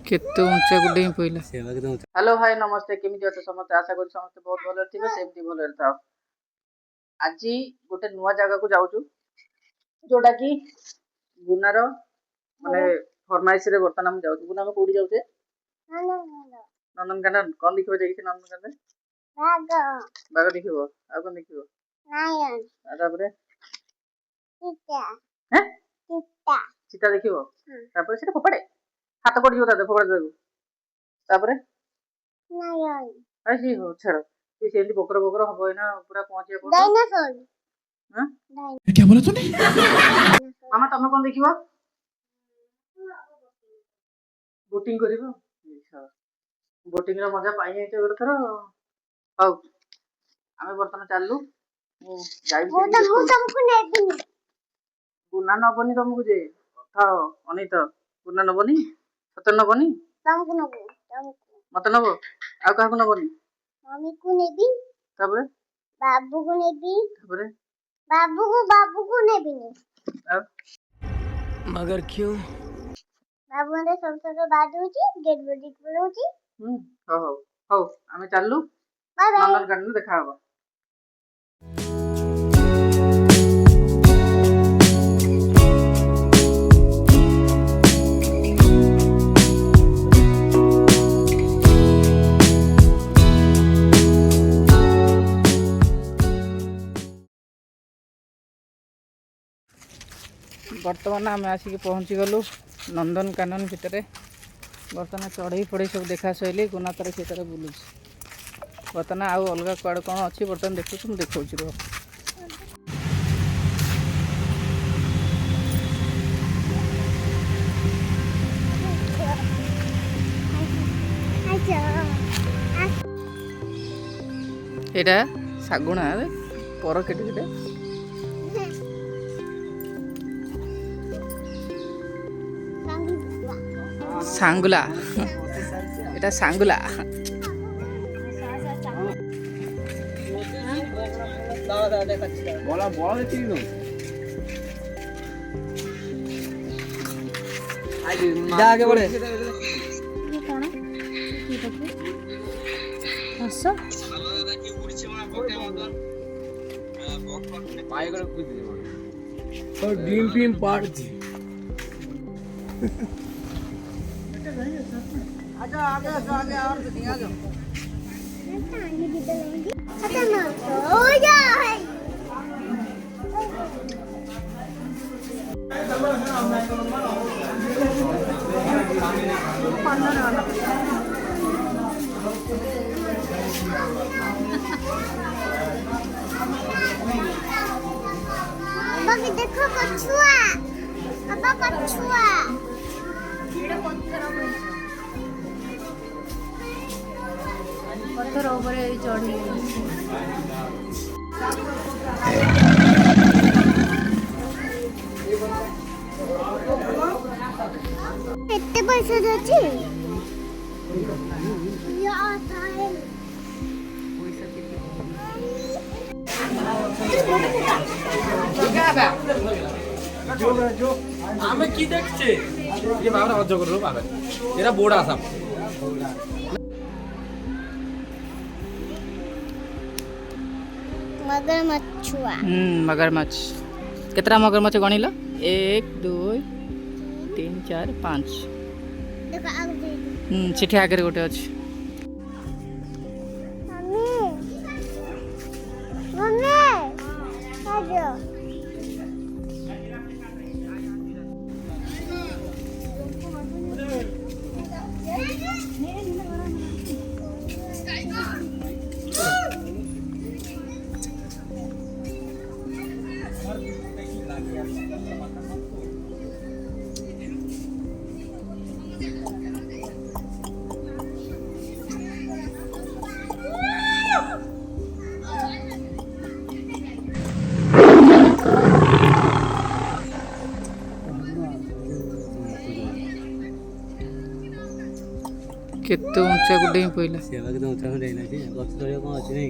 केते ऊंचा गुडे पइला। हेलो हाय नमस्ते केमिति अछ समस्त आशा करी समस्त बहुत भलो थिबे सेमति भलो रहता। आज गोटे नुवा जगह को जाउछु जोटा कि गुनार माने फरमाइश रे बर्तन हम जाउछु। गुना में कोडी जाउछे नंदनकानन कोन देखिबो देखि नंदनकानन बाग देखिबो आ कोन देखिबो लायन आ तापरे चीता हैं चीता देखिबो तापरे सेटा फोपड़े हाथ पड़ जोता फोपड़े देबो तापरे लायन ऐसी हो छड़ ये सेली बोकर बोकर हबो ना पूरा पहुंचे को डायनासोर हां क्या बोला तूने? मामा तमे कोन देखिबो बोटिंग करिबो बोटिंग रा मजा पाई हेते गोटे थरो हौ आमे बर्तन चाललु जाई हो तुमको नेबी गुना नबनी तुमको जे थाओ अनित गुना नबनी सत नबनी तुमको नबो मत नबो आ काहा को नबनी मम्मी को नेबी तबरे बाबू को नेबी तबरे बाबू को नेबी मगर क्यों? बाबू ने सब बात होची गेट बडी होची हो हो हो आमे चाललु बाय बाय नंदनकानन देखा हबो। बर्तमान आम आसिक पहुँची गलु नंदनकानन भितर। बर्तमान चढ़ई फड़ई सब देखा सैली गुना तर से बुलूँ। बर्तमान आउ अलग कड़े कौन अच्छी बर्तमान देखुँ मुझे देखा रुह एटा सागुना पर केटे सांगुला एटा सांगुला बोला बोला देती नो जा आगे बढ़े ये कौन है ये देखो हसो पाए कर कुछ दे और ड्रीम टीम पार्ट आजा आगे और दुनिया जाओ आगे भी अच्छा ना हो जाए बाकी देखो कछुआ पापा कछुआ पत्थर ऊपर चढ़ी कितने पैसे देती जो आमे की देखछे ये बाबा अजगर रो बाबा एरा बोड़ा साप मगरमच्छ कितना मगरमच्छ गणिल 1 2 3 4 5 सेठी आगे गोटे अच्छे केते ऊंचा गुडे पइला सेवा के ऊंचा में रहना छी गछ तळे कोन अछि नै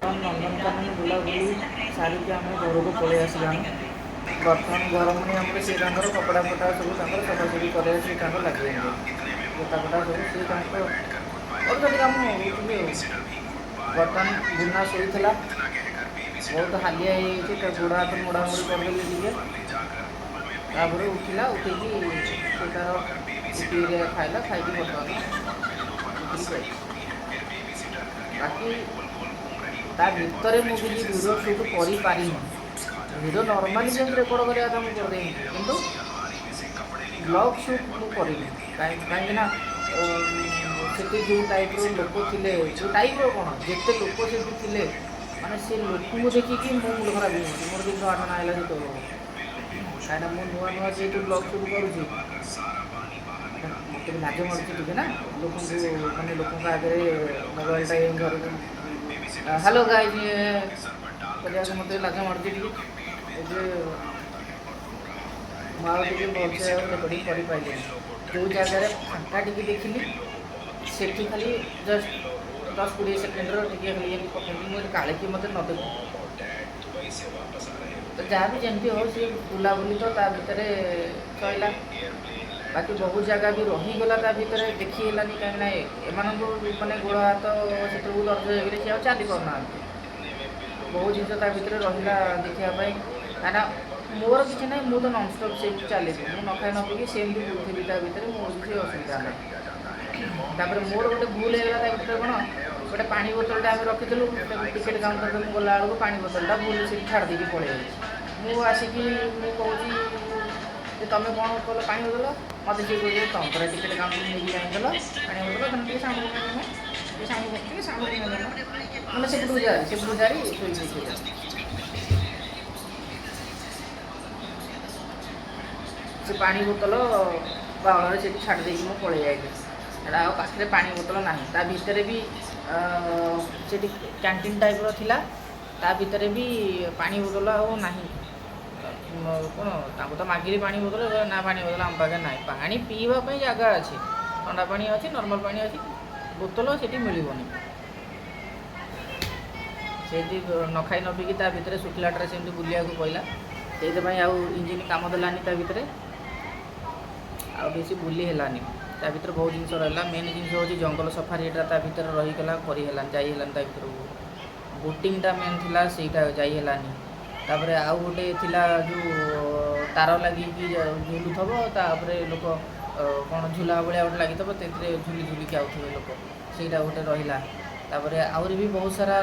ନନ୍ଦନକାନନ ବୁଲାବୁଲି ସାରିକି ଆମେ ଘରକୁ ପଳେଇ ଆସିଲାଣି। ବର୍ତ୍ତମାନ ଘର ମାନେ ଆମର ସେ ତାଙ୍କର କପଡ଼ା ଫପଡ଼ା ସବୁ ତାଙ୍କର ସଫାସଫି କରିବା ସେ ତାଙ୍କର ଲାଗିଛନ୍ତି। ଜୋତା ଫଟା ସବୁ ସେ ତାଙ୍କ ଅଲଗା କାମ ହେଉଛନ୍ତି ଆଉ। ବର୍ତ୍ତମାନ ବୁନା ଶୋଇଥିଲା, ବହୁତ ହାଲିଆ ହେଇଯାଇଛି, ତା ଗୋଡ଼ ହାତ ମୋଡ଼ାମୋଡ଼ି କରିଦେଲି ଟିକେ। ତାପରେ ଉଠିଲା, ଉଠିକି ସେ ତାର ଇଟିରେ ଖାଇଲା, ଖାଇକି ବର୍ତ୍ତମାନ ବାକି ତା ଭିତରେ ମୁଁ କିଛି ଭିଡ଼ିଓ ସୁଟ୍ କରିପାରିନି। ଭିଡ଼ିଓ ନର୍ମାଲି ଯେମିତି ରେକର୍ଡ଼ କରିବା କଥା ମୁଁ କରିଦେଇଛି, କିନ୍ତୁ ବ୍ଲଗ୍ ସୁଟ୍ ମୁଁ କରିନି। କାହିଁକି ନା ସେଠି ଯେଉଁ ଟାଇପ୍ର ଲୋକ ଥିଲେ, ଯେଉଁ ଟାଇପ୍ର କ'ଣ ଯେତେ ଲୋକ ସେଠି ଥିଲେ, ମାନେ ସେ ଲୋକଙ୍କୁ ଦେଖିକି ମୋ ମୁଣ୍ଡ ଖରାପ ହେଇଯାଇଛି। ମୋର କିନ୍ତୁ ଆଠଣା ହେଲା ସେତେବେଳେ, କାହିଁକିନା ମୁଁ ନୂଆ ଯେହେତୁ ବ୍ଲଗ୍ ସୁଟ୍ କରୁଛି, ମୋତେ ବି ଲାଜ ମାରୁଛି ଟିକେ ନା ଲୋକଙ୍କୁ, ମାନେ ଲୋକଙ୍କ ଆଗରେ ମୋବାଇଲଟା ଧରିକି ହ୍ୟାଲୋ ଗାଇଜ୍ କରିବାକୁ ମୋତେ ଲାଜ ମାରୁଛି ଟିକେ। ଯେ ମୁଁ ଆଉ ଟିକେ ଭଲସେ ଆଉ ରେକର୍ଡ଼ିଂ କରିପାରିଲିନି। ଯେଉଁ ଜାଗାରେ ଫାଙ୍କା ଟିକେ ଦେଖିଲି, ସେଠି ଖାଲି ଜଷ୍ଟ 10-20 ସେକେଣ୍ଡର ଟିକେ ଖାଲି ଏମିତି ପକେଇକି ମୁଁ କାଳେ କି ମୋତେ ନ ଦେଖୁ। ତ ଯାହା ବି ଯେମିତି ହଉ ସିଏ ବୁଲାବୁଲି ତ ତା ଭିତରେ ସରିଲା। ବାକି ବହୁତ ଜାଗା ବି ରହିଗଲା ତା ଭିତରେ, ଦେଖି ହେଲାନି। କାହିଁକିନା ଏମାନଙ୍କୁ ମାନେ ଗୋଡ଼ ହାତ ସେତେବେଳକୁ ଦର୍ଜ ହେଇଗଲେ ସିଏ ଆଉ ଚାଲି ପାରୁନାହାନ୍ତି। ବହୁତ ଜିନିଷ ତା ଭିତରେ ରହିଲା ଦେଖିବା ପାଇଁ। କାହିଁକିନା ମୋର କିଛି ନାହିଁ, ମୁଁ ତ ନନ୍ଷ୍ଟପ୍ ସେମିତି ଚାଲିବି, ମୁଁ ନ ଖାଇ ନ ପିଇକି ସେମିତି ବୁଲୁଥିବି ତା ଭିତରେ, ମୋର କିଛି ଅସୁବିଧା ନାହିଁ। ତାପରେ ମୋର ଗୋଟେ ଭୁଲ ହେଇଗଲା ତା ଭିତରେ କ'ଣ, ଗୋଟେ ପାଣି ବୋତଲଟା ଆମେ ରଖିଥିଲୁ, ଟିକେଟ୍ କାଉଣ୍ଟରରେ ମୁଁ ଗଲାବେଳକୁ ପାଣି ବୋତଲଟା ଭୁଲ ସେଠି ଛାଡ଼ି ଦେଇକି ପଳେଇ ଯାଇଛି। ମୁଁ ଆସିକି ମୁଁ କହୁଛି ଯେ ତୁମେ କ'ଣ କଲ ପାଣି ବୋତଲ? ମୋତେ ସିଏ କହୁଛି ତୁମ ପରା ଟିକେଟ୍ କାଉଣ୍ଟରୁ ନେଇକି ଯାଇଥିଲ ପାଣି ବୋତଲ, ତୁମେ ଟିକେ ସାଉଣ୍ଡ କମେଇଦେଲ, ଟିକେ ସାଉଣ୍ଡ କମେଇଦେଲ। ମାନେ ସେପଟକୁ ଜାରି ଶୋଇ ଦେଇଥିଲେ। ସେ ପାଣି ବୋତଲ ବାହାଘରରେ ସେଠି ଛାଡ଼ି ଦେଇକି ମୁଁ ପଳେଇ ଯାଇଥିଲି। ସେଇଟା ଆଉ ପାଖରେ ପାଣି ବୋତଲ ନାହିଁ। ତା ଭିତରେ ବି ସେଠି କ୍ୟାଣ୍ଟିନ୍ ଟାଇପ୍ର ଥିଲା, ତା ଭିତରେ ବି ପାଣି ବୋତଲ ଆଉ ନାହିଁ। କ'ଣ ତାଙ୍କୁ ତ ମାଗିଲି ପାଣି ବୋତଲ, ନା ପାଣି ବୋତଲ ଆମ ପାଖରେ ନାହିଁ। ପାଣି ପିଇବା ପାଇଁ ଜାଗା ଅଛି, ଥଣ୍ଡା ପାଣି ଅଛି, ନର୍ମାଲ୍ ପାଣି ଅଛି, ବୋତଲ ସେଠି ମିଳିବନି। ସେଠି ନ ଖାଇ ନ ପିଇକି ତା ଭିତରେ ଶୁଖିଲାଟାରେ ସେମିତି ବୁଲିବାକୁ ପଡ଼ିଲା। ସେଇଥିପାଇଁ ଆଉ ଇଞ୍ଜିନ୍ କାମ ଦେଲାନି ତା ଭିତରେ, ଆଉ ବେଶୀ ବୁଲି ହେଲାନି। ତା ଭିତରେ ବହୁତ ଜିନିଷ ରହିଲା। ମେନ୍ ଜିନିଷ ହେଉଛି ଜଙ୍ଗଲ ସଫାରିଟା ତା ଭିତରେ ରହିଗଲା, କରି ହେଲାନି, ଯାଇ ହେଲାନି ତା ଭିତରକୁ। ବୋଟିଂଟା ମେନ୍ ଥିଲା, ସେଇଟା ଯାଇ ହେଲାନି। ତାପରେ ଆଉ ଗୋଟେ ଥିଲା ଯେଉଁ ତାର ଲାଗିକି ଝୁଲୁଥିବ, ତାପରେ ଲୋକ କ'ଣ ଝୁଲା ଭଳିଆ ଗୋଟେ ଲାଗିଥିବ, ସେଥିରେ ଝୁଲିକି ଆଉଥିବେ ଲୋକ, ସେଇଟା ଗୋଟେ ରହିଲା। ତାପରେ ଆହୁରି ବି ବହୁତ ସାରା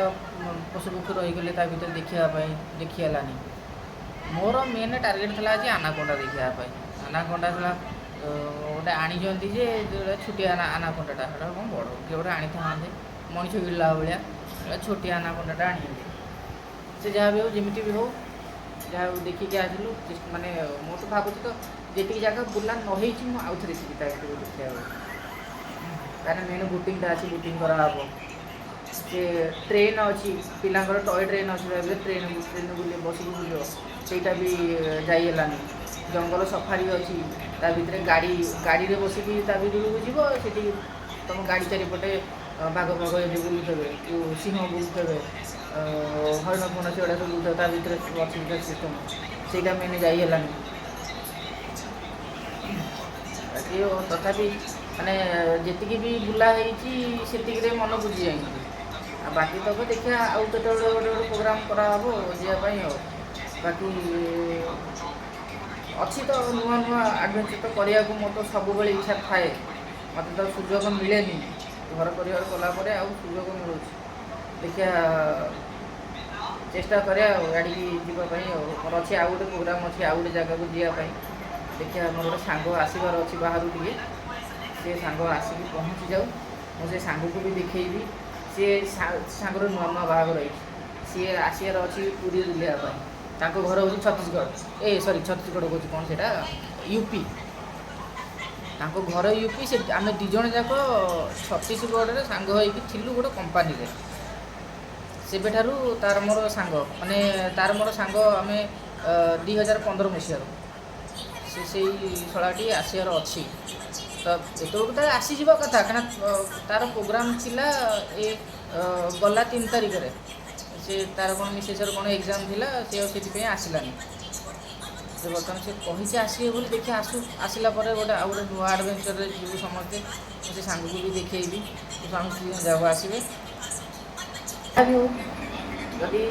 ପଶୁପକ୍ଷୀ ରହିଗଲେ ତା ଭିତରେ ଦେଖିବା ପାଇଁ, ଦେଖି ହେଲାନି। ମୋର ମେନ୍ ଟାର୍ଗେଟ୍ ଥିଲା ଆଜି ଆନାକୋଣ୍ଡା ଦେଖିବା ପାଇଁ। ଆନାକୋଣ୍ଡା ଥିଲା ଗୋଟେ ଆଣିଛନ୍ତି ଯେ ଛୋଟିଆ ଆନାକୋଣ୍ଡାଟା, ସେଟା କ'ଣ ବଡ଼ କିଏ ଗୋଟେ ଆଣିଥାନ୍ତେ, ମଣିଷ ଗିଳିଲା ଭଳିଆ ଛୋଟିଆ ଆନାକୋଣ୍ଡାଟା ଆଣିଛନ୍ତି। ସେ ଯାହା ବି ହଉ, ଯେମିତି ବି ହଉ, ଯାହା ଦେଖିକି ଆସିଲୁ। ମାନେ ମୁଁ ତ ଭାବୁଛି ତ ଯେତିକି ଜାଗା ବୁଲା ନ ହେଇଛି ମୁଁ ଆଉ ଥରେ ଯିବି ତା ଭିତରୁ ଦେଖିବାକୁ। କାହିଁକିନା ମେନ୍ ବୋଟିଂଟା ଅଛି, ବୋଟିଂ କରାହେବ। ସେ ଟ୍ରେନ୍ ଅଛି, ପିଲାଙ୍କର ଟୟ ଟ୍ରେନ୍ ଅଛି, ତା ଭିତରେ ଟ୍ରେନ୍ ବୁଲି ବସିକି ବୁଲିବ, ସେଇଟା ବି ଯାଇ ହେଲାନି। ଜଙ୍ଗଲ ସଫାରି ଅଛି, ତା ଭିତରେ ଗାଡ଼ିରେ ବସିକି ତା ଭିତରକୁ ଯିବ। ସେଠି ତୁମ ଗାଡ଼ି ଚାରିପଟେ ବାଘ ଏଠି ବୁଲୁଥିବେ, ଯେଉଁ ସିଂହ ବୁଲୁଥିବେ, ହରିଣ ଫଣ ସେଗୁଡ଼ା ସବୁ ବୁଲୁଥିବେ, ତା ଭିତରେ ଅଛି ସିଷ୍ଟମ୍, ସେଇଟା ମେନ୍ ଯାଇ ହେଲାନି। ତଥାପି ମାନେ ଯେତିକି ବି ବୁଲା ହେଇଛି ସେତିକିରେ ମନ ବୁଝି ଯାଇନି। ଆଉ ବାକି ତକ ଦେଖିବା ଆଉ କେତେବେଳେ ଗୋଟେ ପ୍ରୋଗ୍ରାମ୍ କରାହେବ ଯିବା ପାଇଁ ଆଉ। ବାକି ଅଛି ତ ନୂଆ ଆଡ଼ଭେଞ୍ଚର୍ ତ କରିବାକୁ ମୋର ତ ସବୁବେଳେ ଇଚ୍ଛା ଥାଏ, ମୋତେ ତ ସୁଯୋଗ ମିଳେନି। ଘର ପରିବାର କଲା ପରେ ଆଉ ସୁଯୋଗ ମିଳୁଛି, ଦେଖିବା ଚେଷ୍ଟା କରିବା ଆଉ ଆଡ଼ିକି ଯିବା ପାଇଁ ଆଉ। ମୋର ଅଛି ଆଉ ଗୋଟେ ପ୍ରୋଗ୍ରାମ୍ ଅଛି, ଆଉ ଗୋଟେ ଜାଗାକୁ ଯିବା ପାଇଁ। ଦେଖିବା, ମୋର ଗୋଟେ ସାଙ୍ଗ ଆସିବାର ଅଛି ବାହାରୁ ଟିକେ, ସେ ସାଙ୍ଗ ଆସିକି ପହଞ୍ଚି ଯାଉ, ମୁଁ ସେ ସାଙ୍ଗକୁ ବି ଦେଖେଇବି। ସିଏ ସାଙ୍ଗର ନୂଆ ବାହାଘର ହେଇଛି, ସିଏ ଆସିବାର ଅଛି ପୁରୀ ବୁଲିବା ପାଇଁ। ତାଙ୍କ ଘର ହେଉଛି ଛତିଶଗଡ଼, ଛତିଶଗଡ଼ କହୁଛି କ'ଣ ସେଇଟା, ୟୁପି। ତାଙ୍କ ଘର ୟୁପି। ସେ ଆମେ ଦୁଇ ଜଣ ଯାକ ଛତିଶଗଡ଼ରେ ସାଙ୍ଗ ହେଇକି ଥିଲୁ ଗୋଟେ କମ୍ପାନୀରେ। ସେବେଠାରୁ ତାର ମୋର ସାଙ୍ଗ, ମାନେ ତାର ମୋର ସାଙ୍ଗ ଆମେ 2015 ମସିହାରୁ। ସେଇ ଶଳାଟି ଆସିବାର ଅଛି, ତ ଏତେବେଳକୁ ତାର ଆସିଯିବା କଥା, କାରଣ ତାର ପ୍ରୋଗ୍ରାମ୍ ଥିଲା ଏ ଗଲା 3 ତାରିଖରେ। ସେ ତାର କ'ଣ ମିସେସର କ'ଣ ଏକ୍ଜାମ୍ ଥିଲା, ସେ ଆଉ ସେଥିପାଇଁ ଆସିଲାନି। ଯେ ବର୍ତ୍ତମାନ ସେ କହିଛି ଆସିବେ ବୋଲି, ଦେଖି ଆସିଲା ପରେ ଆଉ ଗୋଟେ ନୂଆ ଆଡ଼ଭେଞ୍ଚରରେ ଯିବୁ ସମସ୍ତେ। ମୁଁ ସେ ସାଙ୍ଗକୁ ବି ଦେଖେଇବି, ସ୍ୱାମୀ ସ୍ତ୍ରୀ ଯାକ ଆସିବେ। ଯଦି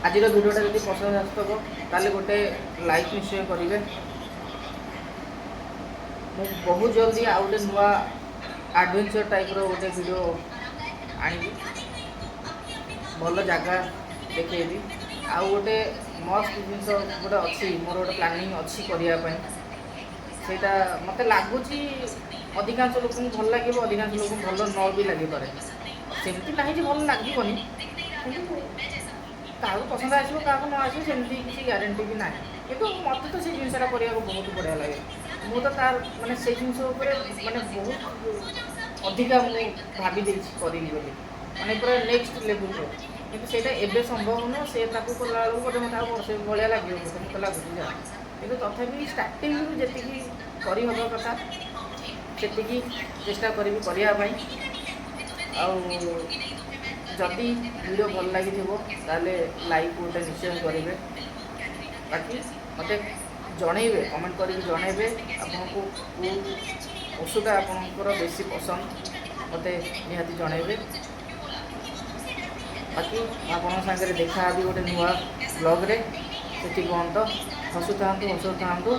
ଆଜିର ଭିଡ଼ିଓଟା ଯଦି ପସନ୍ଦ ଆସୁଥିବ ତାହେଲେ ଗୋଟେ ଲାଇକ୍ ନିଶ୍ଚୟ କରିବେ। ମୁଁ ବହୁତ ଜଲ୍ଦି ଆଉ ଗୋଟେ ନୂଆ ଆଡ଼ଭେଞ୍ଚର ଟାଇପ୍ର ଗୋଟେ ଭିଡ଼ିଓ ଆଣିବି, ଭଲ ଜାଗା ଦେଖେଇବି। ଆଉ ଗୋଟେ ମସ୍ତ ଜିନିଷ ଗୋଟେ ଅଛି, ମୋର ଗୋଟେ ପ୍ଲାନିଂ ଅଛି କରିବା ପାଇଁ। ସେଇଟା ମୋତେ ଲାଗୁଛି ଅଧିକାଂଶ ଲୋକଙ୍କୁ ଭଲ ଲାଗିବ, ଅଧିକାଂଶ ଲୋକଙ୍କୁ ଭଲ ନ ବି ଲାଗିପାରେ। ସେମିତି ନାହିଁ ଯେ ଭଲ ଲାଗିବନି, କିନ୍ତୁ କାହାକୁ ପସନ୍ଦ ଆସିବ କାହାକୁ ନ ଆସିବ ସେମିତି କିଛି ଗ୍ୟାରେଣ୍ଟି ବି ନାହିଁ। କିନ୍ତୁ ମୋତେ ତ ସେ ଜିନିଷଟା କରିବାକୁ ବହୁତ ବଢ଼ିଆ ଲାଗେ। ମୁଁ ତ ତାର ମାନେ ସେଇ ଜିନିଷ ଉପରେ ମାନେ ବହୁତ ଅଧିକା ମୁଁ ଭାବି ଦେଇଛି କରିବି ବୋଲି, ମାନେ ପୁରା ନେକ୍ସଟ ଲେଭେଲର। କିନ୍ତୁ ସେଇଟା ଏବେ ସମ୍ଭବ ନୁହଁ। ସେ ତାକୁ କଲାବେଳକୁ ଗୋଟେ ମୋତେ ଆଉ ବର୍ଷେ ଭଳିଆ ଲାଗିବ ମୋତେ ଲାଗୁଛି ଯାହା। କିନ୍ତୁ ତଥାପି ଷ୍ଟାର୍ଟିଂରୁ ଯେତିକି କରିହେବା କଥା ସେତିକି ଚେଷ୍ଟା କରିବି କରିବା ପାଇଁ। ଆଉ ଯଦି ଭିଡ଼ିଓ ଭଲ ଲାଗିଥିବ ତାହେଲେ ଲାଇକ୍ ଗୋଟେ ନିଶ୍ଚୟ କରିବେ। ବାକି ମୋତେ ଜଣେଇବେ, କମେଣ୍ଟ କରିକି ଜଣେଇବେ ଆପଣଙ୍କୁ କେଉଁ ପଶୁଟା ଆପଣଙ୍କର ବେଶୀ ପସନ୍ଦ, ମୋତେ ନିହାତି ଜଣେଇବେ। ବାକି ମୁଁ ଆପଣଙ୍କ ସାଙ୍ଗରେ ଦେଖା ହେବି ଗୋଟେ ନୂଆ ବ୍ଲଗ୍ରେ। ସେଠି ପର୍ଯ୍ୟନ୍ତ ହସୁଥାନ୍ତୁ।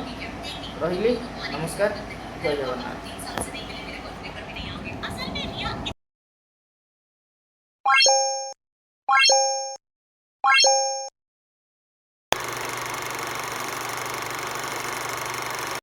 ରହିଲି, ନମସ୍କାର, ଜୟ ଜଗନ୍ନାଥ।